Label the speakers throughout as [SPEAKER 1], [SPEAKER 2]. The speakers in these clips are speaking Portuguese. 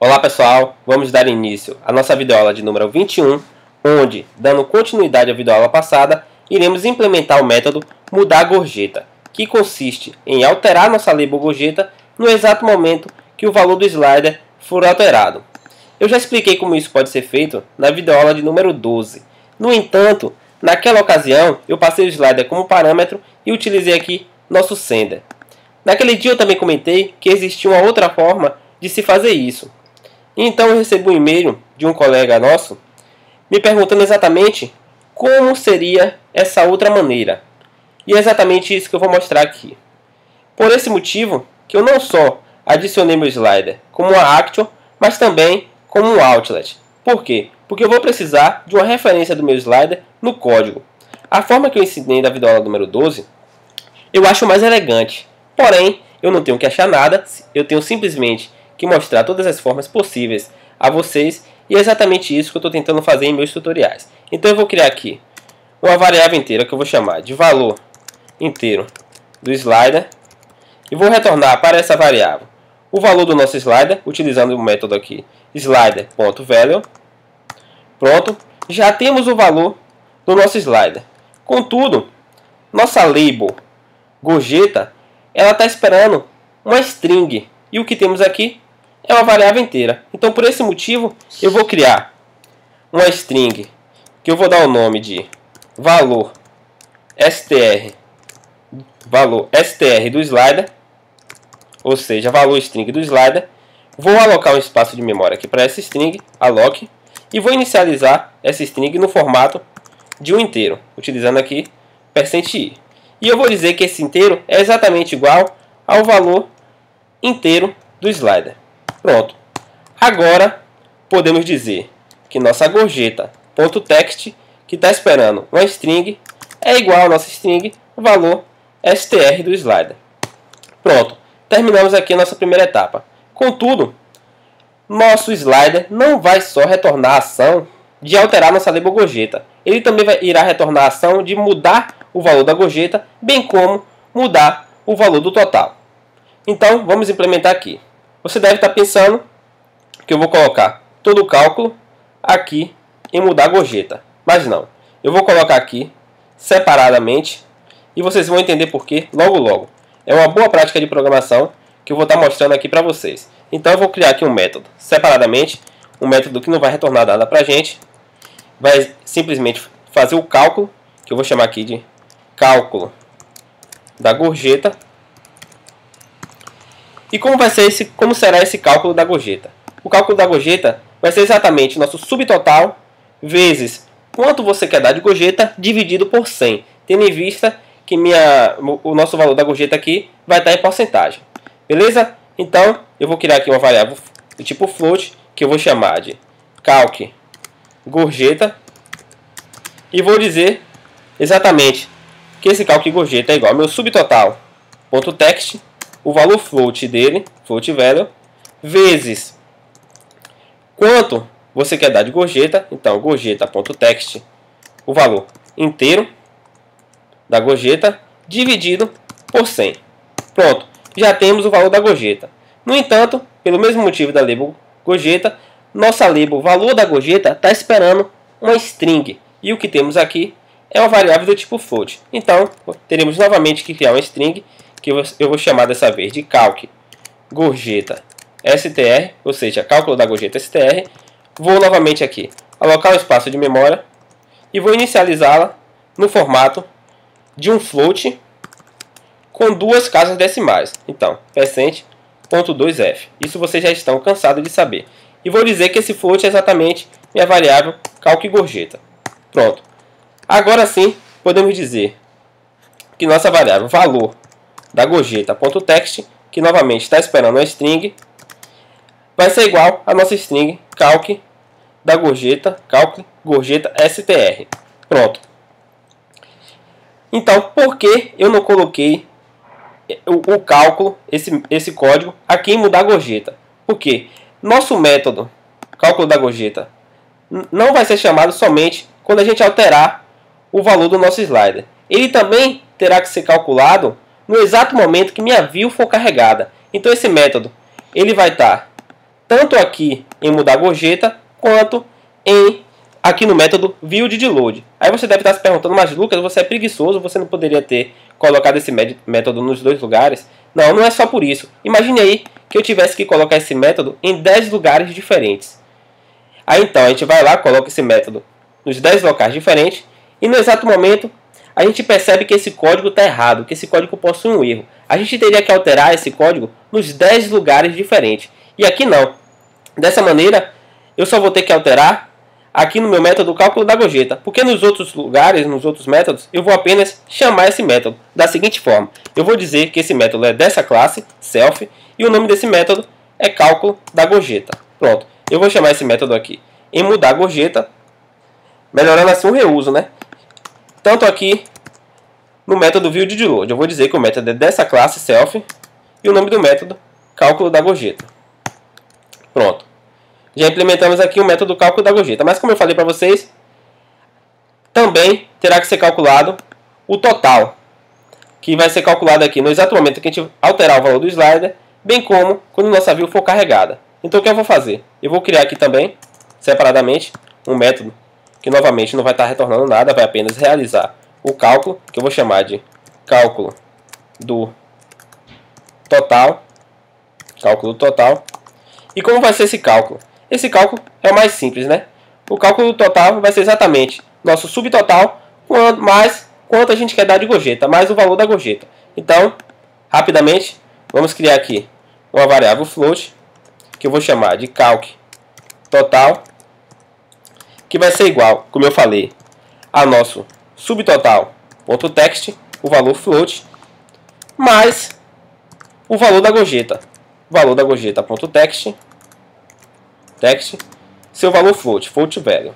[SPEAKER 1] Olá pessoal, vamos dar início à nossa videoaula de número 21, onde, dando continuidade à videoaula passada, iremos implementar o método mudar gorjeta, que consiste em alterar nossa label gorjeta no exato momento que o valor do slider for alterado. Eu já expliquei como isso pode ser feito na videoaula de número 12. No entanto, naquela ocasião, eu passei o slider como parâmetro e utilizei aqui nosso sender. Naquele dia eu também comentei que existia uma outra forma de se fazer isso. Então eu recebi um e-mail de um colega nosso me perguntando exatamente como seria essa outra maneira. E é exatamente isso que eu vou mostrar aqui. Por esse motivo que eu não só adicionei meu slider como uma action, mas também como um outlet. Por quê? Porque eu vou precisar de uma referência do meu slider no código. A forma que eu ensinei na videoaula número 12, eu acho mais elegante. Porém, eu não tenho que achar nada, eu tenho simplesmente que mostrar todas as formas possíveis a vocês, e é exatamente isso que eu estou tentando fazer em meus tutoriais. Então eu vou criar aqui uma variável inteira que eu vou chamar de valor inteiro do slider e vou retornar para essa variável o valor do nosso slider, utilizando o método aqui slider.value. Pronto, já temos o valor do nosso slider. Contudo, nossa label gorjeta, ela está esperando uma string, e o que temos aqui é uma variável inteira. Então, por esse motivo, eu vou criar uma string que eu vou dar o nome de valor str do slider, ou seja, valor string do slider. Vou alocar um espaço de memória aqui para essa string, alloc, e vou inicializar essa string no formato de um inteiro, utilizando aqui %i. E eu vou dizer que esse inteiro é exatamente igual ao valor inteiro do slider. Pronto. Agora podemos dizer que nossa gorjeta.text, que está esperando uma string, é igual a nossa string valor str do slider. Pronto. Terminamos aqui a nossa primeira etapa. Contudo, nosso slider não vai só retornar a ação de alterar nossa label gorjeta. Ele também irá retornar a ação de mudar o valor da gorjeta, bem como mudar o valor do total. Então, vamos implementar aqui. Você deve estar pensando que eu vou colocar todo o cálculo aqui em mudar a gorjeta. Mas não. Eu vou colocar aqui separadamente e vocês vão entender por quê logo logo. É uma boa prática de programação que eu vou estar mostrando aqui para vocês. Então eu vou criar aqui um método separadamente, um método que não vai retornar nada para a gente. Vai simplesmente fazer o cálculo, que eu vou chamar aqui de cálculo da gorjeta. E como será esse cálculo da gorjeta? O cálculo da gorjeta vai ser exatamente nosso subtotal vezes quanto você quer dar de gorjeta dividido por 100, tendo em vista que o nosso valor da gorjeta aqui vai estar em porcentagem. Beleza? Então, eu vou criar aqui uma variável do tipo float, que eu vou chamar de calc gorjeta, e vou dizer exatamente que esse calc gorjeta é igual ao meu subtotal.text, o valor float dele, float value, vezes quanto você quer dar de gorjeta. Então, gorjeta.text, o valor inteiro da gorjeta, dividido por 100. Pronto, já temos o valor da gorjeta. No entanto, pelo mesmo motivo da label gorjeta, nossa label valor da gorjeta está esperando uma string. E o que temos aqui é uma variável do tipo float. Então, teremos novamente que criar uma string, que eu vou chamar dessa vez de calc gorjeta str, ou seja, cálculo da gorjeta str. Vou novamente aqui alocar um espaço de memória e vou inicializá-la no formato de um float com duas casas decimais. Então, %.2f. Isso vocês já estão cansados de saber. E vou dizer que esse float é exatamente minha variável calc gorjeta. Pronto. Agora sim, podemos dizer que nossa variável valor da gorjeta.text, que novamente está esperando uma string, vai ser igual a nossa string calc da gorjeta, calc gorjeta str. Pronto. Então, por que eu não coloquei o cálculo, esse código, aqui em mudar gorjeta? Porque nosso método cálculo da gorjeta não vai ser chamado somente quando a gente alterar o valor do nosso slider. Ele também terá que ser calculado no exato momento que minha view for carregada. Então esse método ele vai estar tanto aqui em mudar gorjeta, quanto aqui no método ViewDidLoad. Aí você deve estar se perguntando, mas Lucas, você é preguiçoso, você não poderia ter colocado esse método nos dois lugares? Não, não é só por isso. Imagine aí que eu tivesse que colocar esse método em 10 lugares diferentes. Aí então a gente vai lá, coloca esse método nos 10 locais diferentes, e no exato momento a gente percebe que esse código está errado, que esse código possui um erro. A gente teria que alterar esse código nos 10 lugares diferentes. E aqui não. Dessa maneira, eu só vou ter que alterar aqui no meu método cálculo da gorjeta, porque nos outros lugares, nos outros métodos, eu vou apenas chamar esse método da seguinte forma. Eu vou dizer que esse método é dessa classe, self, e o nome desse método é cálculo da gorjeta. Pronto. Eu vou chamar esse método aqui em mudar gorjeta, melhorando assim o reuso, né? Tanto aqui no método ViewDidLoad, eu vou dizer que o método é dessa classe, self, e o nome do método, cálculo da gorjeta. Pronto. Já implementamos aqui o método cálculo da gorjeta, mas como eu falei para vocês, também terá que ser calculado o total, que vai ser calculado aqui no exato momento que a gente alterar o valor do slider, bem como quando nossa view for carregada. Então o que eu vou fazer? Eu vou criar aqui também, separadamente, um método que novamente não vai estar retornando nada, vai apenas realizar o cálculo, que eu vou chamar de cálculo do total. Cálculo total. E como vai ser esse cálculo? Esse cálculo é o mais simples, né? O cálculo total vai ser exatamente nosso subtotal mais quanto a gente quer dar de gorjeta, mais o valor da gorjeta. Então, rapidamente, vamos criar aqui uma variável float, que eu vou chamar de calc total, que vai ser igual, como eu falei, a nosso subtotal.text, o valor float, mais o valor da gorjeta. Valor da gorjeta.text, text, seu valor float, float value.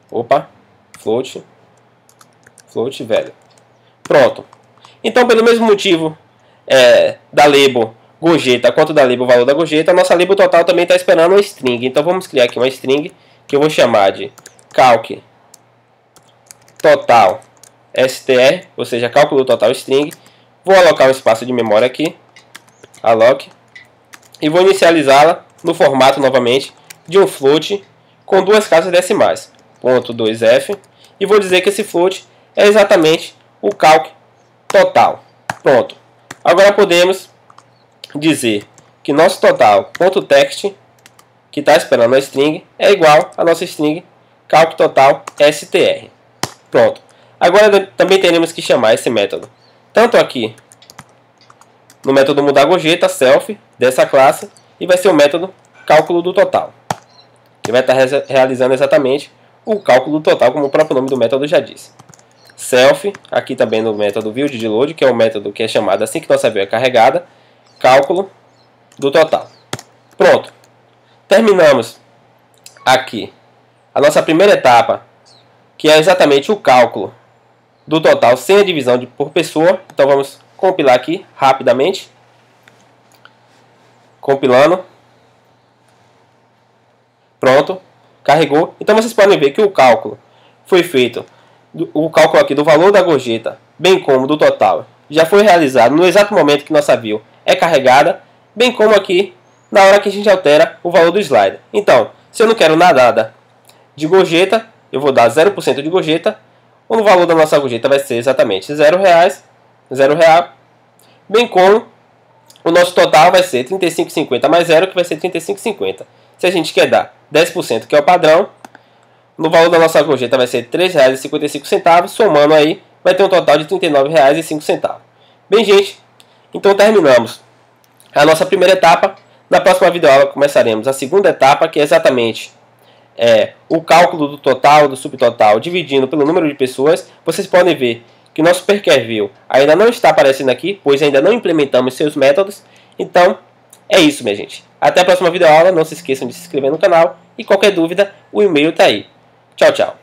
[SPEAKER 1] Opa, float value. Pronto. Então, pelo mesmo motivo da label gorjeta quanto da label valor da gorjeta, a nossa label total também está esperando uma string. Então, vamos criar aqui uma string que eu vou chamar de calc total str, ou seja, cálculo total string. Vou alocar um espaço de memória aqui, alloc, e vou inicializá-la no formato novamente de um float com duas casas decimais, .2f, e vou dizer que esse float é exatamente o calc total. Pronto. Agora podemos dizer que nosso total.text, que está esperando a string, é igual a nossa string calc total str. Pronto. Agora também teremos que chamar esse método tanto aqui no método mudar gorjeta self dessa classe, e vai ser o método cálculo do total, que vai estar realizando exatamente o cálculo do total, como o próprio nome do método já diz. Self, aqui também no método ViewDidLoad, que é o método que é chamado assim que nossa view é carregada, cálculo do total. Pronto. Terminamos aqui a nossa primeira etapa, que é exatamente o cálculo do total sem a divisão por pessoa. Então vamos compilar aqui rapidamente. Compilando. Pronto. Carregou. Então vocês podem ver que o cálculo foi feito, o cálculo aqui do valor da gorjeta, bem como do total, já foi realizado no exato momento que nossa view é carregada, bem como aqui na hora que a gente altera o valor do slider. Então, se eu não quero nada de gorjeta, eu vou dar 0% de gorjeta. O valor da nossa gorjeta vai ser exatamente R$0, bem como o nosso total vai ser 35,50 mais 0, que vai ser 35,50. Se a gente quer dar 10%, que é o padrão, no valor da nossa gorjeta vai ser R$3,55, somando aí, vai ter um total de R$39,05. Bem, gente, então terminamos a nossa primeira etapa. Na próxima videoaula começaremos a segunda etapa, que é exatamente o cálculo do total, do subtotal, dividindo pelo número de pessoas. Vocês podem ver que nosso PerQuerView ainda não está aparecendo aqui, pois ainda não implementamos seus métodos. Então, é isso, minha gente. Até a próxima videoaula. Não se esqueçam de se inscrever no canal. E qualquer dúvida, o e-mail está aí. Tchau, tchau.